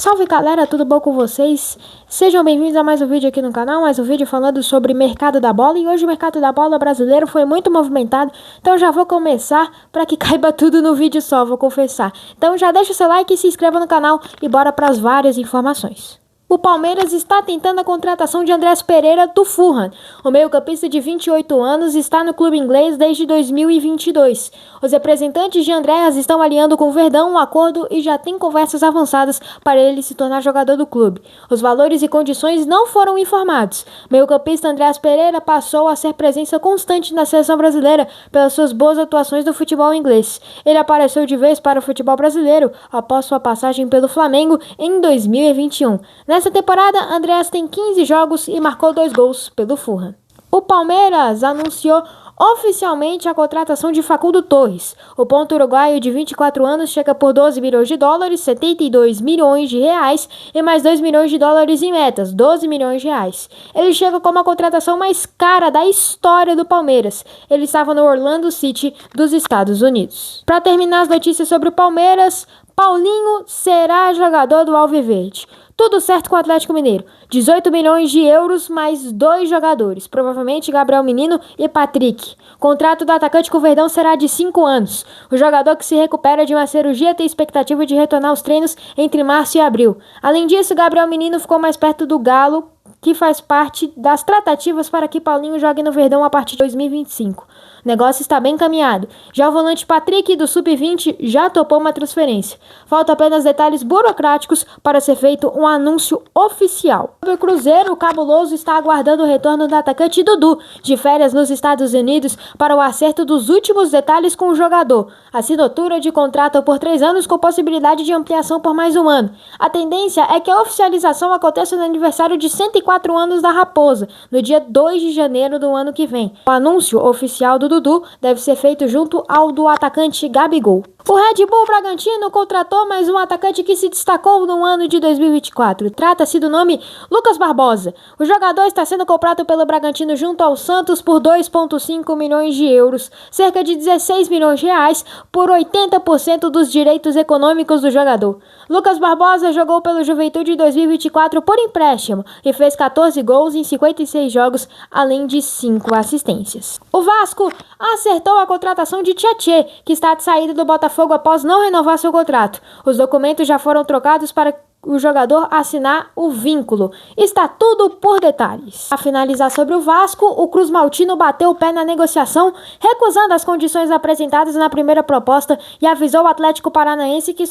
Salve galera, tudo bom com vocês? Sejam bem-vindos a mais um vídeo aqui no canal, mais um vídeo falando sobre mercado da bola. E hoje o mercado da bola brasileiro foi muito movimentado, então já vou começar para que caiba tudo no vídeo só, vou confessar. Então já deixa o seu like e se inscreva no canal e bora para as várias informações. O Palmeiras está tentando a contratação de Andreas Pereira do Fulham. O meio-campista de 28 anos está no clube inglês desde 2022. Os representantes de Andreas estão alinhando com o Verdão um acordo e já tem conversas avançadas para ele se tornar jogador do clube. Os valores e condições não foram informados. O meio-campista Andreas Pereira passou a ser presença constante na seleção brasileira pelas suas boas atuações no futebol inglês. Ele apareceu de vez para o futebol brasileiro após sua passagem pelo Flamengo em 2021. Nessa temporada, Andreas tem 15 jogos e marcou 2 gols pelo Fulham. O Palmeiras anunciou oficialmente a contratação de Facundo Torres. O ponta uruguaio de 24 anos chega por 12 milhões de dólares, 72 milhões de reais e mais 2 milhões de dólares em metas, 12 milhões de reais. Ele chega como a contratação mais cara da história do Palmeiras. Ele estava no Orlando City dos Estados Unidos. Para terminar as notícias sobre o Palmeiras, Paulinho será jogador do Alviverde. Tudo certo com o Atlético Mineiro. 18 milhões de euros mais 2 jogadores, provavelmente Gabriel Menino e Patrick. Contrato do atacante com o Verdão será de 5 anos. O jogador que se recupera de uma cirurgia tem expectativa de retornar aos treinos entre março e abril. Além disso, Gabriel Menino ficou mais perto do Galo, que faz parte das tratativas para que Paulinho jogue no Verdão a partir de 2025. O negócio está bem encaminhado. Já o volante Patrick do Sub-20 já topou uma transferência. Falta apenas detalhes burocráticos para ser feito um anúncio oficial. O Cruzeiro, o Cabuloso está aguardando o retorno do atacante Dudu, de férias nos Estados Unidos, para o acerto dos últimos detalhes com o jogador. Assinatura de contrato por 3 anos com possibilidade de ampliação por mais 1 ano. A tendência é que a oficialização aconteça no aniversário de 104 anos da Raposa, no dia 2 de janeiro do ano que vem. O anúncio oficial do Dudu deve ser feito junto ao do atacante Gabigol. O Red Bull Bragantino contratou mais um atacante que se destacou no ano de 2024. Trata-se do nome Lucas Barbosa. O jogador está sendo comprado pelo Bragantino junto ao Santos por 2,5 milhões de euros, cerca de 16 milhões de reais, por 80% dos direitos econômicos do jogador. Lucas Barbosa jogou pelo Juventude em 2024 por empréstimo e fez 14 gols em 56 jogos, além de 5 assistências. O Vasco acertou a contratação de Tietê, que está de saída do Botafogo após não renovar seu contrato. Os documentos já foram trocados para o jogador assinar o vínculo. Está tudo por detalhes. A finalizar sobre o Vasco, o Cruz Maltino bateu o pé na negociação, recusando as condições apresentadas na primeira proposta e avisou o Atlético Paranaense que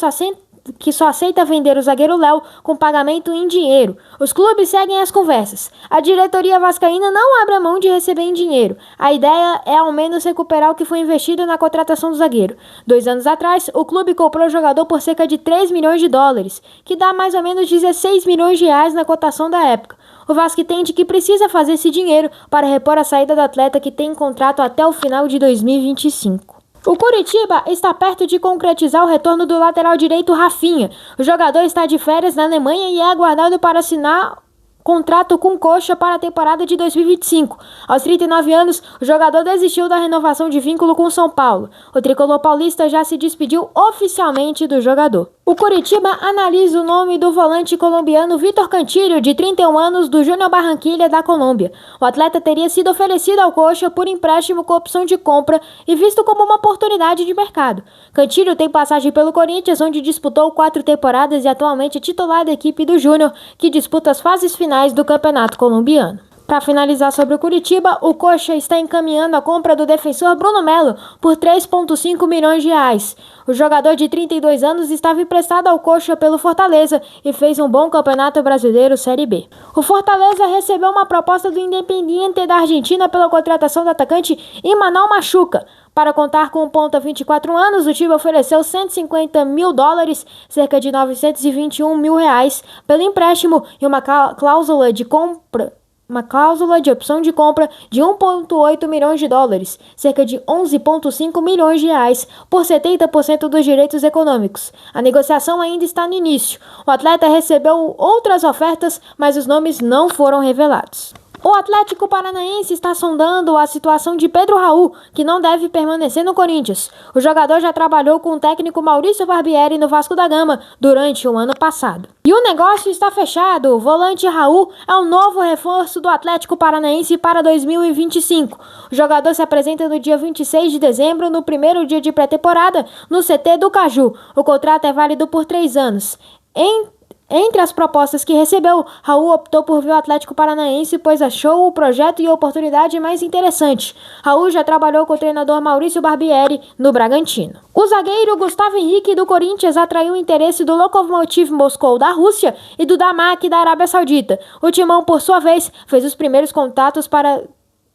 só aceita vender o zagueiro Léo com pagamento em dinheiro. Os clubes seguem as conversas. A diretoria vascaína não abre a mão de receber em dinheiro. A ideia é ao menos recuperar o que foi investido na contratação do zagueiro. 2 anos atrás, o clube comprou o jogador por cerca de 3 milhões de dólares, que dá mais ou menos 16 milhões de reais na cotação da época. O Vasco entende que precisa fazer esse dinheiro para repor a saída do atleta que tem contrato até o final de 2025. O Coritiba está perto de concretizar o retorno do lateral direito Rafinha. O jogador está de férias na Alemanha e é aguardado para assinar contrato com Coxa para a temporada de 2025. Aos 39 anos, o jogador desistiu da renovação de vínculo com São Paulo. O tricolor paulista já se despediu oficialmente do jogador. O Coritiba analisa o nome do volante colombiano Vitor Cantillo, de 31 anos, do Júnior Barranquilla da Colômbia. O atleta teria sido oferecido ao Coxa por empréstimo com opção de compra e visto como uma oportunidade de mercado. Cantillo tem passagem pelo Corinthians, onde disputou 4 temporadas e atualmente é titular da equipe do Júnior, que disputa as fases finais do campeonato colombiano. Para finalizar sobre o Coritiba, o Coxa está encaminhando a compra do defensor Bruno Melo por 3,5 milhões de reais. O jogador de 32 anos estava emprestado ao Coxa pelo Fortaleza e fez um bom campeonato brasileiro Série B. O Fortaleza recebeu uma proposta do Independiente da Argentina pela contratação do atacante Imanol Machuca. Para contar com o ponta 24 anos, o time ofereceu 150 mil dólares, cerca de 921 mil reais, pelo empréstimo e uma cláusula de opção de compra de 1,8 milhões de dólares, cerca de 11,5 milhões de reais, por 70% dos direitos econômicos. A negociação ainda está no início. O atleta recebeu outras ofertas, mas os nomes não foram revelados. O Atlético Paranaense está sondando a situação de Pedro Raul, que não deve permanecer no Corinthians. O jogador já trabalhou com o técnico Maurício Barbieri no Vasco da Gama durante o ano passado. E o negócio está fechado. O volante Raul é o novo reforço do Atlético Paranaense para 2025. O jogador se apresenta no dia 26 de dezembro, no primeiro dia de pré-temporada, no CT do Caju. O contrato é válido por 3 anos. Entre as propostas que recebeu, Raul optou por vir ao Atlético Paranaense, pois achou o projeto e a oportunidade mais interessante. Raul já trabalhou com o treinador Maurício Barbieri no Bragantino. O zagueiro Gustavo Henrique do Corinthians atraiu o interesse do Lokomotiv Moscou da Rússia e do Damak da Arábia Saudita. O timão, por sua vez, fez os primeiros contatos para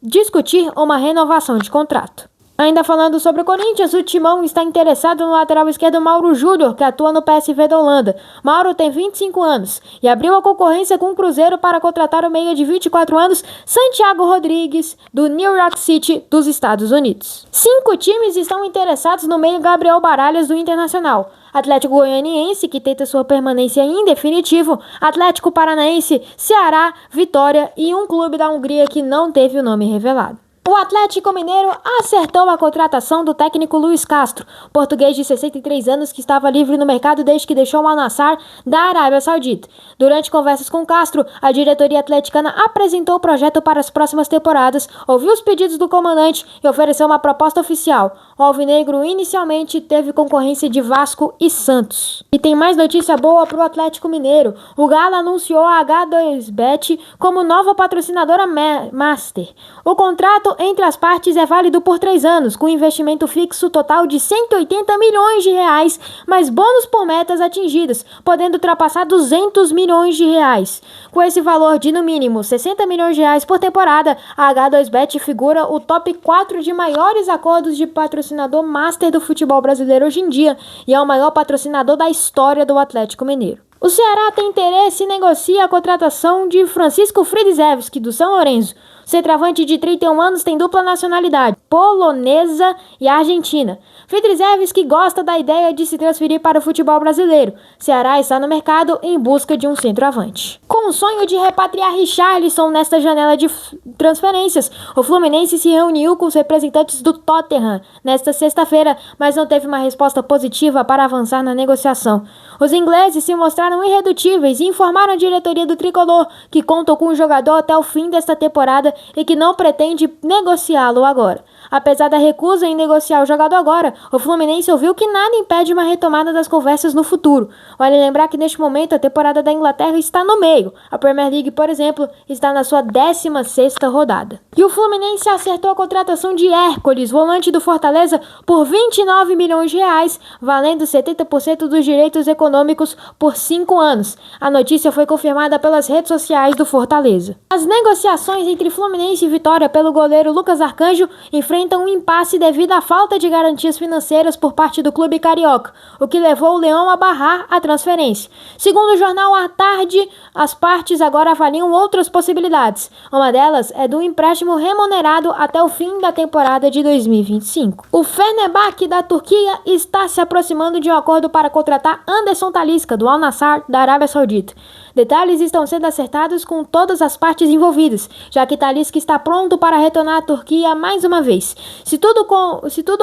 discutir uma renovação de contrato. Ainda falando sobre o Corinthians, o timão está interessado no lateral esquerdo Mauro Júnior, que atua no PSV da Holanda. Mauro tem 25 anos e abriu a concorrência com o Cruzeiro para contratar o meia de 24 anos, Santiago Rodrigues, do New York City, dos Estados Unidos. 5 times estão interessados no meio Gabriel Baralhas, do Internacional. Atlético Goianiense, que tenta sua permanência em definitivo, Atlético Paranaense, Ceará, Vitória e um clube da Hungria que não teve o nome revelado. O Atlético Mineiro acertou a contratação do técnico Luiz Castro, português de 63 anos que estava livre no mercado desde que deixou o Al-Nassr da Arábia Saudita. Durante conversas com Castro, a diretoria atleticana apresentou o projeto para as próximas temporadas, ouviu os pedidos do comandante e ofereceu uma proposta oficial. O alvinegro inicialmente teve concorrência de Vasco e Santos. E tem mais notícia boa para o Atlético Mineiro. O Galo anunciou a H2Bet como nova patrocinadora Master. O contrato entre as partes é válido por 3 anos, com investimento fixo total de 180 milhões de reais, mais bônus por metas atingidas, podendo ultrapassar 200 milhões de reais. Com esse valor de, no mínimo, 60 milhões de reais por temporada, a H2Bet figura o top 4 de maiores acordos de patrocinador master do futebol brasileiro hoje em dia e é o maior patrocinador da história do Atlético Mineiro. O Ceará tem interesse e negocia a contratação de Francisco Fridzewski, do São Lourenço. O centroavante de 31 anos tem dupla nacionalidade, polonesa e argentina. Fridzewski gosta da ideia de se transferir para o futebol brasileiro. Ceará está no mercado em busca de um centroavante. Com o sonho de repatriar Richarlison nesta janela de transferências, o Fluminense se reuniu com os representantes do Tottenham nesta sexta-feira, mas não teve uma resposta positiva para avançar na negociação. Os ingleses se mostraram irredutíveis e informaram a diretoria do tricolor que contam com o jogador até o fim desta temporada e que não pretende negociá-lo agora. Apesar da recusa em negociar o jogador agora, o Fluminense ouviu que nada impede uma retomada das conversas no futuro. Vale lembrar que neste momento a temporada da Inglaterra está no meio. A Premier League, por exemplo, está na sua 16ª rodada. E o Fluminense acertou a contratação de Hércules, volante do Fortaleza, por 29 milhões de reais, valendo 70% dos direitos econômicos por 5 anos. A notícia foi confirmada pelas redes sociais do Fortaleza. As negociações entre Fluminense e Vitória pelo goleiro Lucas Arcanjo enfrentam um impasse devido à falta de garantias financeiras por parte do clube carioca, o que levou o Leão a barrar a transferência. Segundo o jornal à Tarde, as partes agora avaliam outras possibilidades. Uma delas é do empréstimo remunerado até o fim da temporada de 2025. O Fenerbahçe da Turquia está se aproximando de um acordo para contratar Anderson Talisca, do Al-Nassr da Arábia Saudita. Detalhes estão sendo acertados com todas as partes envolvidas, já que Talisca está pronto para retornar à Turquia mais uma vez. Se tudo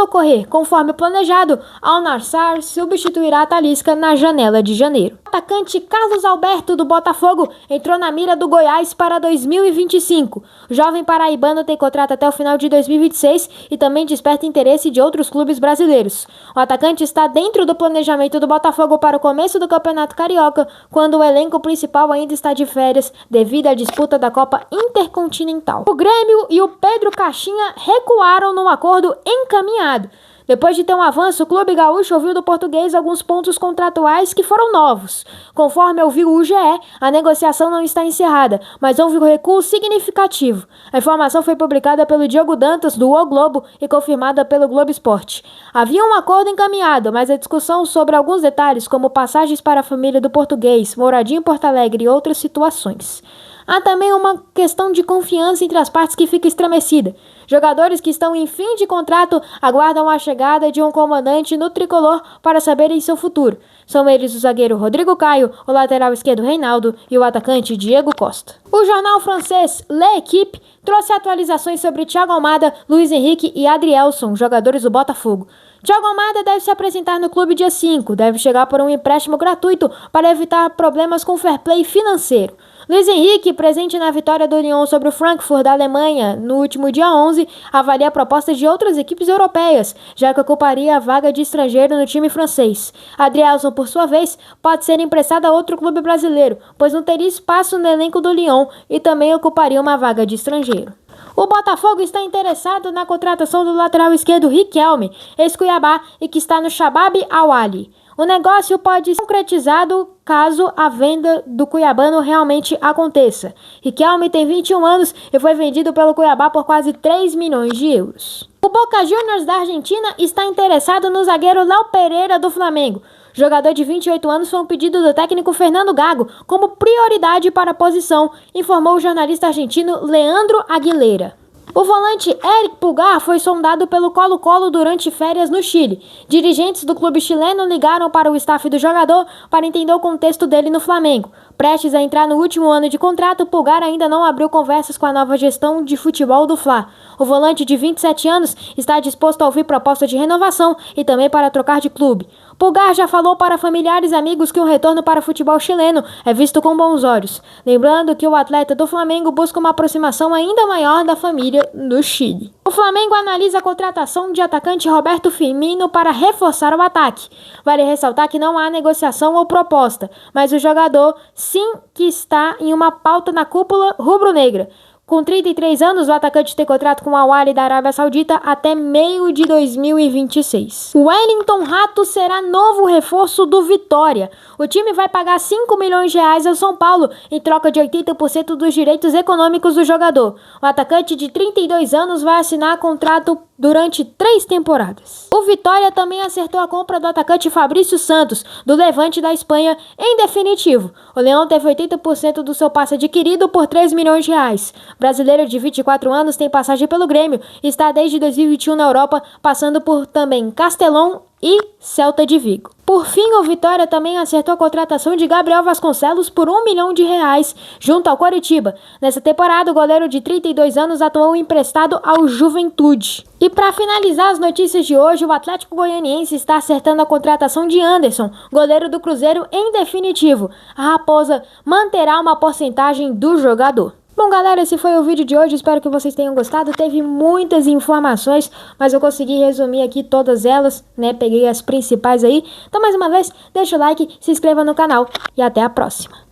ocorrer conforme planejado, Al-Nassr substituirá Talisca na janela de janeiro. O atacante Carlos Alberto, do Botafogo, entrou na mira do Goiás para 2025. O jovem paraibano tem contrato até o final de 2026 e também desperta interesse de outros clubes brasileiros. O atacante está dentro do planejamento do Botafogo para o começo do Campeonato Carioca, quando o elenco principal ainda está de férias devido à disputa da Copa Intercontinental. O Grêmio e o Pedro Caixinha recuaram num acordo encaminhado. Depois de ter um avanço, o clube gaúcho ouviu do português alguns pontos contratuais que foram novos. Conforme ouviu o GE, a negociação não está encerrada, mas houve um recuo significativo. A informação foi publicada pelo Diogo Dantas, do O Globo, e confirmada pelo Globo Esporte. Havia um acordo encaminhado, mas a discussão sobre alguns detalhes, como passagens para a família do português, moradia em Porto Alegre e outras situações. Há também uma questão de confiança entre as partes que fica estremecida. Jogadores que estão em fim de contrato aguardam a chegada de um comandante no tricolor para saberem seu futuro. São eles o zagueiro Rodrigo Caio, o lateral esquerdo Reinaldo e o atacante Diego Costa. O jornal francês L'Équipe trouxe atualizações sobre Thiago Almada, Luiz Henrique e Adrielson, jogadores do Botafogo. Thiago Almada deve se apresentar no clube dia 5, deve chegar por um empréstimo gratuito para evitar problemas com fair play financeiro. Luiz Henrique, presente na vitória do Lyon sobre o Frankfurt da Alemanha no último dia 11, avalia propostas de outras equipes europeias, já que ocuparia a vaga de estrangeiro no time francês. Adrielson, por sua vez, pode ser emprestado a outro clube brasileiro, pois não teria espaço no elenco do Lyon e também ocuparia uma vaga de estrangeiro. O Botafogo está interessado na contratação do lateral esquerdo Riquelme, ex-Cuiabá e que está no Shabab Al-Ahly. O negócio pode ser concretizado caso a venda do cuiabano realmente aconteça. Riquelme tem 21 anos e foi vendido pelo Cuiabá por quase 3 milhões de euros. O Boca Juniors da Argentina está interessado no zagueiro Léo Pereira do Flamengo. O jogador de 28 anos foi um pedido do técnico Fernando Gago como prioridade para a posição, informou o jornalista argentino Leandro Aguilera. O volante Eric Pulgar foi sondado pelo Colo-Colo durante férias no Chile. Dirigentes do clube chileno ligaram para o staff do jogador para entender o contexto dele no Flamengo. Prestes a entrar no último ano de contrato, Pulgar ainda não abriu conversas com a nova gestão de futebol do Fla. O volante de 27 anos está disposto a ouvir proposta de renovação e também para trocar de clube. Pulgar já falou para familiares e amigos que um retorno para o futebol chileno é visto com bons olhos. Lembrando que o atleta do Flamengo busca uma aproximação ainda maior da família do Chile. O Flamengo analisa a contratação de atacante Roberto Firmino para reforçar o ataque. Vale ressaltar que não há negociação ou proposta, mas o jogador sim que está em uma pauta na cúpula rubro-negra. Com 33 anos, o atacante tem contrato com o Al-Ahly da Arábia Saudita até meio de 2026. O Wellington Rato será novo reforço do Vitória. O time vai pagar 5 milhões de reais ao São Paulo em troca de 80% dos direitos econômicos do jogador. O atacante de 32 anos vai assinar contrato durante 3 temporadas. O Vitória também acertou a compra do atacante Fabrício Santos, do Levante da Espanha, em definitivo. O Leão teve 80% do seu passe adquirido por 3 milhões de reais. Brasileiro de 24 anos tem passagem pelo Grêmio e está desde 2021 na Europa, passando por também Castelão e Celta de Vigo. Por fim, o Vitória também acertou a contratação de Gabriel Vasconcelos por 1 milhão de reais junto ao Coritiba. Nessa temporada, o goleiro de 32 anos atuou emprestado ao Juventude. E para finalizar as notícias de hoje, o Atlético Goianiense está acertando a contratação de Anderson, goleiro do Cruzeiro, em definitivo. A Raposa manterá uma porcentagem do jogador. Bom, galera, esse foi o vídeo de hoje, espero que vocês tenham gostado. Teve muitas informações, mas eu consegui resumir aqui todas elas, né? Peguei as principais aí. Então, mais uma vez, deixa o like, se inscreva no canal e até a próxima.